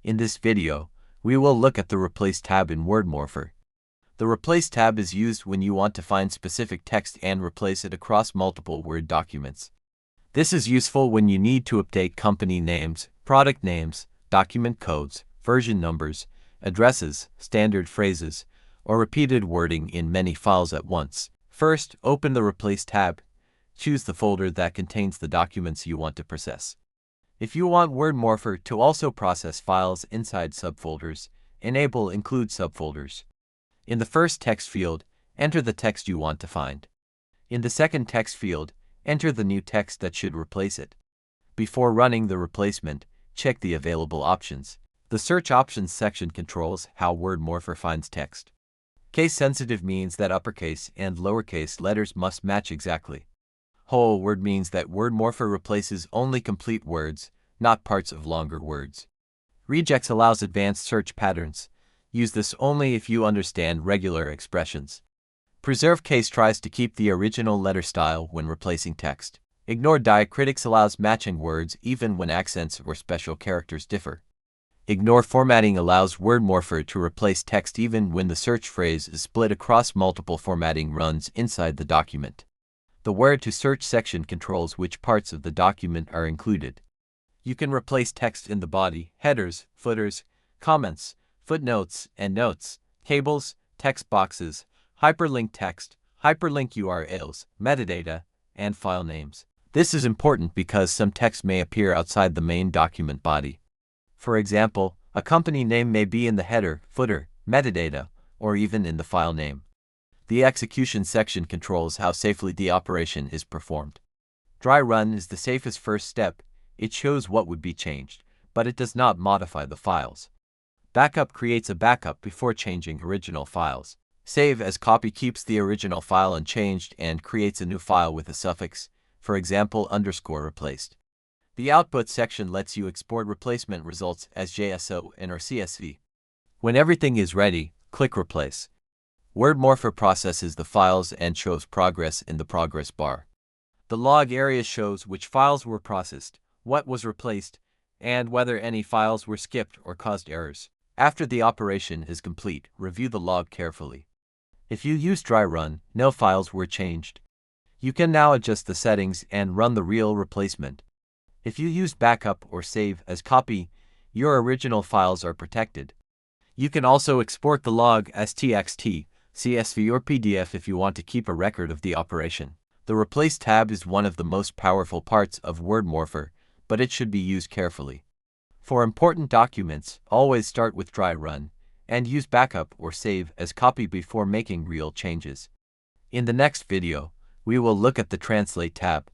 In this video, we will look at the Replace tab in WordMorpher. The Replace tab is used when you want to find specific text and replace it across multiple Word documents. This is useful when you need to update company names, product names, document codes, version numbers, addresses, standard phrases, or repeated wording in many files at once. First, open the Replace tab. Choose the folder that contains the documents you want to process. If you want WordMorpher to also process files inside subfolders, enable Include Subfolders. In the first text field, enter the text you want to find. In the second text field, enter the new text that should replace it. Before running the replacement, check the available options. The Search Options section controls how WordMorpher finds text. Case-sensitive means that uppercase and lowercase letters must match exactly. Whole word means that WordMorpher replaces only complete words, not parts of longer words. Regex allows advanced search patterns. Use this only if you understand regular expressions. Preserve case tries to keep the original letter style when replacing text. Ignore diacritics allows matching words even when accents or special characters differ. Ignore formatting allows WordMorpher to replace text even when the search phrase is split across multiple formatting runs inside the document. The Where to Search section controls which parts of the document are included. You can replace text in the body, headers, footers, comments, footnotes and notes, tables, text boxes, hyperlink text, hyperlink URLs, metadata, and file names. This is important because some text may appear outside the main document body. For example, a company name may be in the header, footer, metadata, or even in the file name. The Execution section controls how safely the operation is performed. Dry run is the safest first step. It shows what would be changed, but it does not modify the files. Backup creates a backup before changing original files. Save as copy keeps the original file unchanged and creates a new file with a suffix, for example _replaced. The Output section lets you export replacement results as JSON or CSV. When everything is ready, click Replace. WordMorpher processes the files and shows progress in the progress bar. The log area shows which files were processed, what was replaced, and whether any files were skipped or caused errors. After the operation is complete, review the log carefully. If you use dry run, no files were changed. You can now adjust the settings and run the real replacement. If you use backup or save as copy, your original files are protected. You can also export the log as TXT, CSV or PDF if you want to keep a record of the operation. The Replace tab is one of the most powerful parts of WordMorpher, but it should be used carefully. For important documents, always start with dry run, and use backup or save as copy before making real changes. In the next video, we will look at the Translate tab.